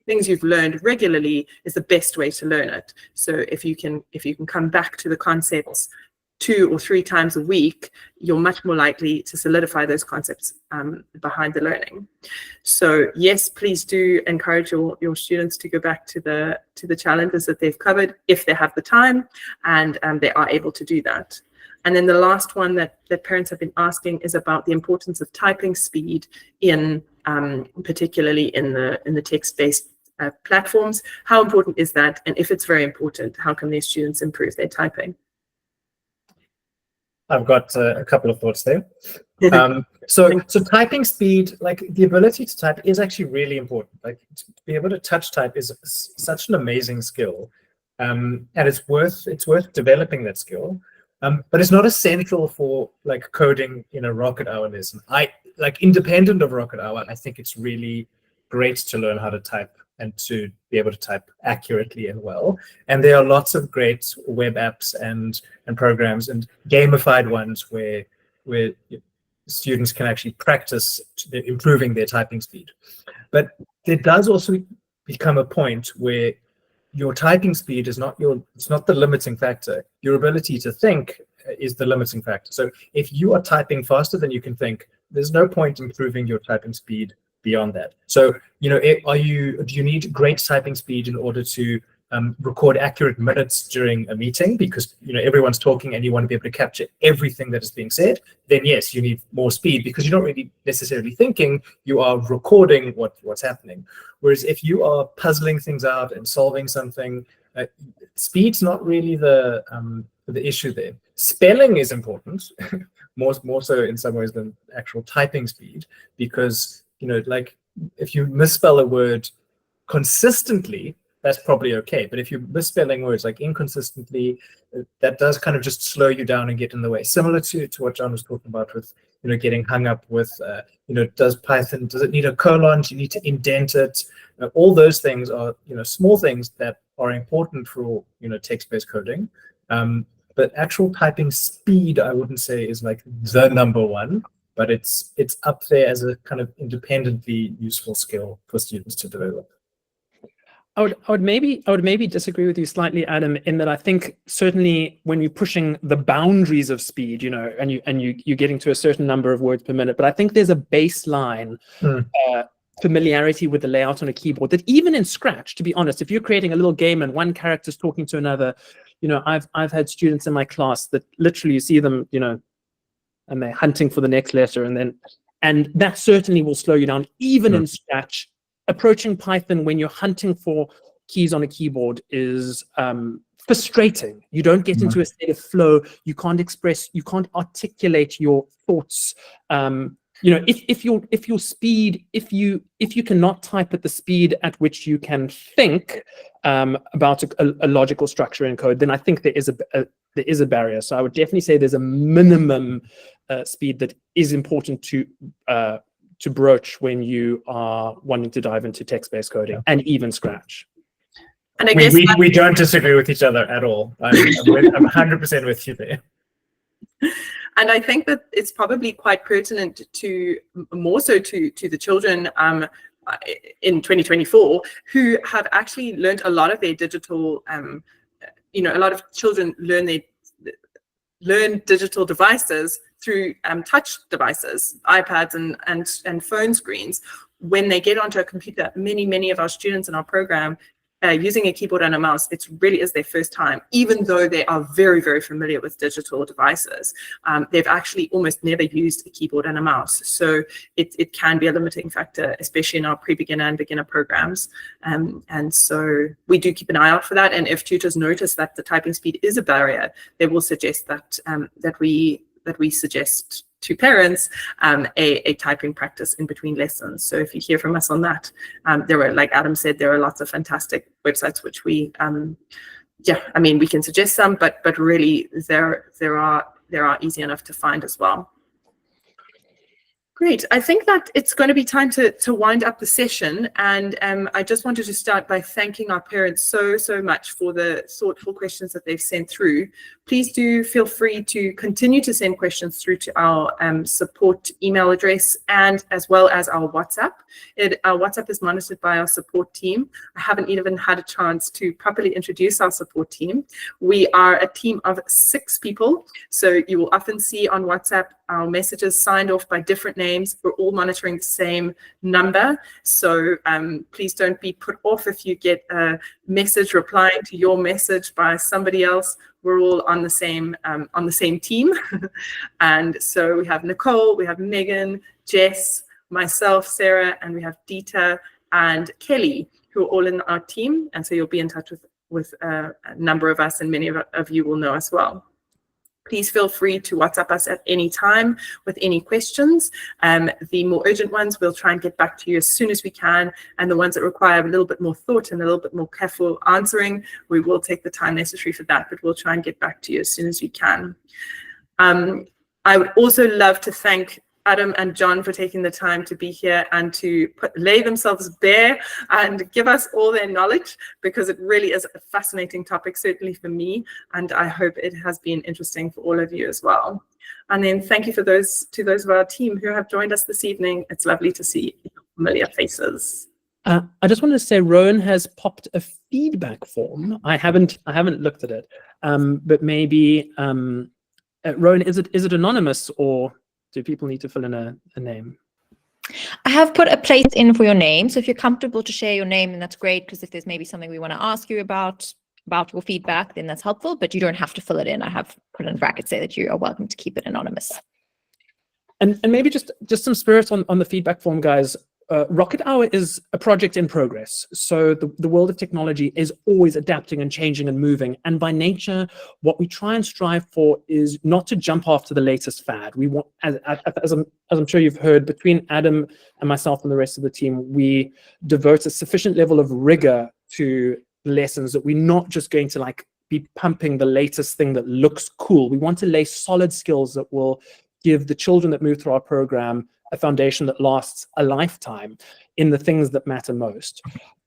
things you've learned regularly is the best way to learn it. So if you can come back to the concepts 2 or 3 times a week, you're much more likely to solidify those concepts behind the learning. So yes, please do encourage your students to go back to the challenges that they've covered if they have the time and they are able to do that. And then the last one that parents have been asking is about the importance of typing speed in particularly in the text-based platforms. How important is that? And if it's very important, how can these students improve their typing? I've got a couple of thoughts there. So typing speed, like the ability to type, is actually really important. Like to be able to touch type is such an amazing skill, and it's worth developing that skill. But it's not essential for like coding in a RocketHour lesson. Independent of RocketHour, I think it's really great to learn how to type and to be able to type accurately and well. And there are lots of great web apps and programs and gamified ones where students can actually practice improving their typing speed. But there does also become a point where your typing speed is not it's not the limiting factor. Your ability to think is the limiting factor. So if you are typing faster than you can think, there's no point improving your typing speed beyond that. So, you know, do you need great typing speed in order to record accurate minutes during a meeting, because, you know, everyone's talking and you want to be able to capture everything that is being said? Then yes, you need more speed, because you're not really necessarily thinking, you are recording what's happening. Whereas if you are puzzling things out and solving something, speed's not really the issue there. Spelling is important, more so in some ways than actual typing speed, because, you know, like if you misspell a word consistently, that's probably okay. But if you're misspelling words like inconsistently, that does kind of just slow you down and get in the way. Similar to what John was talking about with, you know, getting hung up with, you know, does it need a colon? Do you need to indent it? All those things are, you know, small things that are important for, you know, text-based coding. But actual typing speed, I wouldn't say is like the number one, but it's up there as a kind of independently useful skill for students to develop. I would maybe disagree with you slightly, Adam, in that I think certainly when you're pushing the boundaries of speed, you know, and you're getting to a certain number of words per minute, but I think there's a baseline familiarity with the layout on a keyboard that even in Scratch, to be honest, if you're creating a little game and one character's talking to another, you know, I've had students in my class that literally you see them, you know, and they're hunting for the next letter, and that certainly will slow you down even in Scratch. Approaching Python when you're hunting for keys on a keyboard is frustrating. You don't get into a state of flow. You can't articulate your thoughts. You know, if your speed, if you cannot type at the speed at which you can think about a logical structure in code, then I think there is a barrier. So I would definitely say there's a minimum speed that is important to broach when you are wanting to dive into text-based coding and even Scratch. And I guess we don't disagree with each other at all. I'm 100% with you there. And I think that it's probably quite pertinent to more so to the children in 2024 who have actually learned a lot of their digital, you know, a lot of children learn digital devices through touch devices, iPads and phone screens. When they get onto a computer, many of our students in our program using a keyboard and a mouse, it really is their first time, even though they are very familiar with digital devices. They've actually almost never used a keyboard and a mouse. So it can be a limiting factor, especially in our pre-beginner and beginner programs. And so we do keep an eye out for that. And if tutors notice that the typing speed is a barrier, they will suggest that we suggest to parents a typing practice in between lessons. So if you hear from us on that, there are, like Adam said, there are lots of fantastic websites which we, I mean, we can suggest some, but really there are easy enough to find as well. Great. I think that it's going to be time to wind up the session, and I just wanted to start by thanking our parents so much for the thoughtful questions that they've sent through. Please do feel free to continue to send questions through to our support email address, and as well as our WhatsApp. Our WhatsApp is monitored by our support team. I haven't even had a chance to properly introduce our support team. We are a team of 6 people, so you will often see on WhatsApp our messages signed off by different names. We're all monitoring the same number, so please don't be put off if you get a message replying to your message by somebody else. We're all on the same team. And so we have Nicole, we have Megan, Jess, myself, Sarah, and we have Dita and Kelly, who are all in our team. And so you'll be in touch with a number of us, and many of you will know as well. Please feel free to WhatsApp us at any time with any questions. The more urgent ones, we'll try and get back to you as soon as we can. And the ones that require a little bit more thought and a little bit more careful answering, we will take the time necessary for that, but we'll try and get back to you as soon as we can. I would also love to thank Adam and John for taking the time to be here and to lay themselves bare and give us all their knowledge, because it really is a fascinating topic, certainly for me, and I hope it has been interesting for all of you as well. And then thank you to those of our team who have joined us this evening. It's lovely to see familiar faces. I just wanted to say Rowan has popped a feedback form. I haven't looked at it, but maybe Rowan, is it anonymous, or do people need to fill in a name? I have put a place in for your name, so if you're comfortable to share your name, then that's great, because if there's maybe something we want to ask you about your feedback, then that's helpful, but you don't have to fill it in. I have put in brackets say that you are welcome to keep it anonymous. And maybe just some spirit on the feedback form, guys. RocketHour is a project in progress. So the world of technology is always adapting and changing and moving. And by nature, what we try and strive for is not to jump after the latest fad. We want, as I'm sure you've heard, between Adam and myself and the rest of the team, we devote a sufficient level of rigor to lessons that we're not just going to like be pumping the latest thing that looks cool. We want to lay solid skills that will give the children that move through our program a foundation that lasts a lifetime in the things that matter most.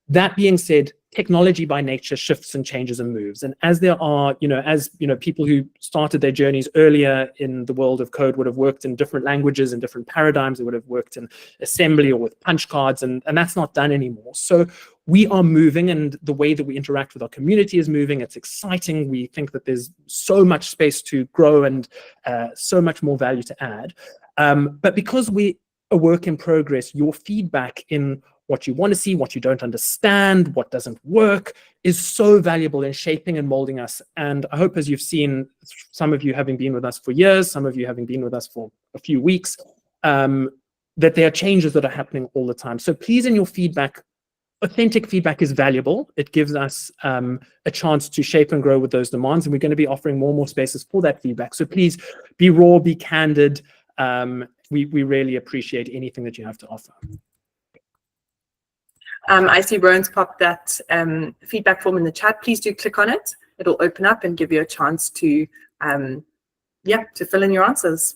That being said, technology by nature shifts and changes and moves. And as there are, people who started their journeys earlier in the world of code would have worked in different languages and different paradigms. They would have worked in assembly or with punch cards, and that's not done anymore. So we are moving, and the way that we interact with our community is moving. It's exciting. We think that there's so much space to grow and so much more value to add. But because we're a work in progress, your feedback in what you want to see, what you don't understand, what doesn't work, is so valuable in shaping and molding us. And I hope, as you've seen, some of you having been with us for years, some of you having been with us for a few weeks, that there are changes that are happening all the time. So please, in your feedback, authentic feedback is valuable. It gives us a chance to shape and grow with those demands. And we're going to be offering more and more spaces for that feedback. So please be raw, be candid. We really appreciate anything that you have to offer. I see Rowan's popped that feedback form in the chat. Please do click on it. It'll open up and give you a chance to fill in your answers.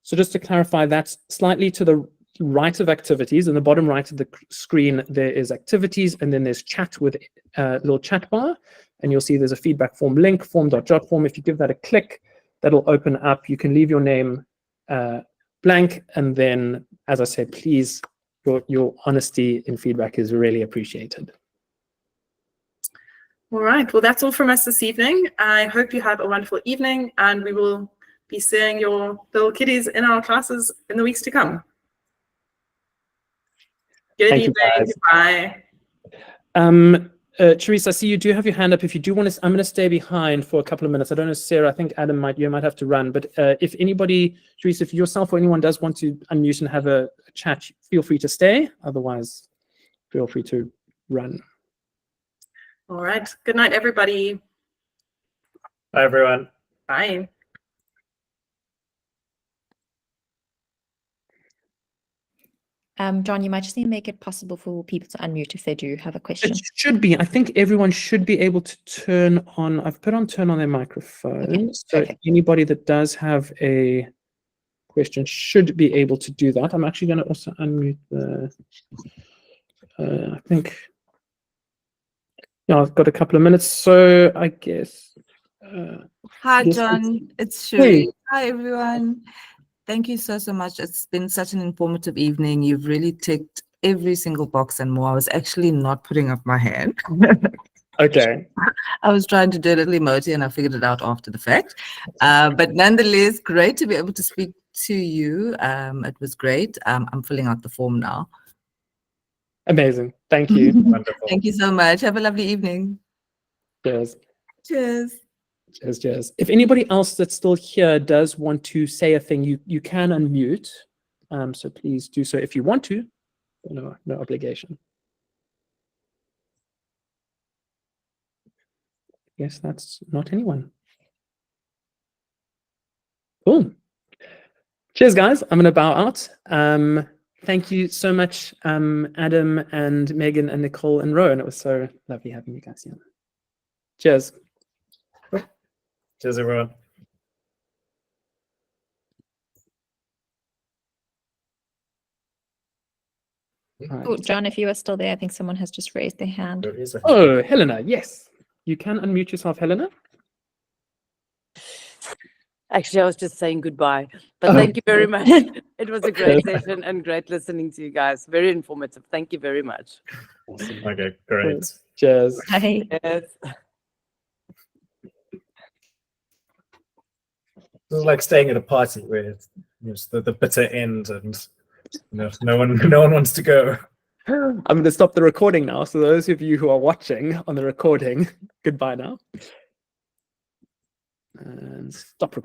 So just to clarify, that's slightly to the right of activities. In the bottom right of the screen, there is activities, and then there's chat with a little chat bar. And you'll see there's a feedback form link, form.jotform. If you give that a click, that'll open up. You can leave your name blank, and then, as I said, please, your honesty in feedback is really appreciated. All right, well, that's all from us this evening. I hope you have a wonderful evening, and we will be seeing your little kiddies in our classes in the weeks to come. Good evening. Bye. Therese, I see you do have your hand up. If you do want to, I'm going to stay behind for a couple of minutes. I don't know, Sarah, I think Adam you might have to run, but if anybody, Therese, if yourself or anyone does want to unmute and have a chat, feel free to stay. Otherwise, feel free to run. All right. Good night, everybody. Bye, everyone. Bye. John, you might just need to make it possible for people to unmute if they do have a question. It should be. I think everyone should be able to turn on. I've put on turn on their microphone. Okay. So anybody that does have a question should be able to do that. I'm actually going to also unmute the. I think. Yeah, I've got a couple of minutes. So I guess. Hi, John. It's Sherry. Hey. Hi, everyone. Thank you so much. It's been such an informative evening. You've really ticked every single box and more. I was actually not putting up my hand. Okay. I was trying to do a little emoji and I figured it out after the fact. But nonetheless, great to be able to speak to you. It was great. I'm filling out the form now. Amazing. Thank you. Wonderful. Thank you so much. Have a lovely evening. Cheers. Cheers. Cheers. If anybody else that's still here does want to say a thing, you can unmute. So please do so if you want to. No obligation. Yes, that's not anyone. Cool. Cheers, guys. I'm going to bow out. Thank you so much, Adam and Megan and Nicole and Rowan. It was so lovely having you guys here. Cheers. Cheers, everyone. Oh, John, if you are still there, I think someone has just raised their hand. Oh, Helena, yes. You can unmute yourself, Helena. Actually, I was just saying goodbye. But thank you very much. It was a great session and great listening to you guys. Very informative. Thank you very much. Awesome. Okay, great. Cheers. Bye. Yes. This is like staying at a party where it's the bitter end and no one wants to go. I'm going to stop the recording now. So those of you who are watching on the recording, goodbye now. And stop recording.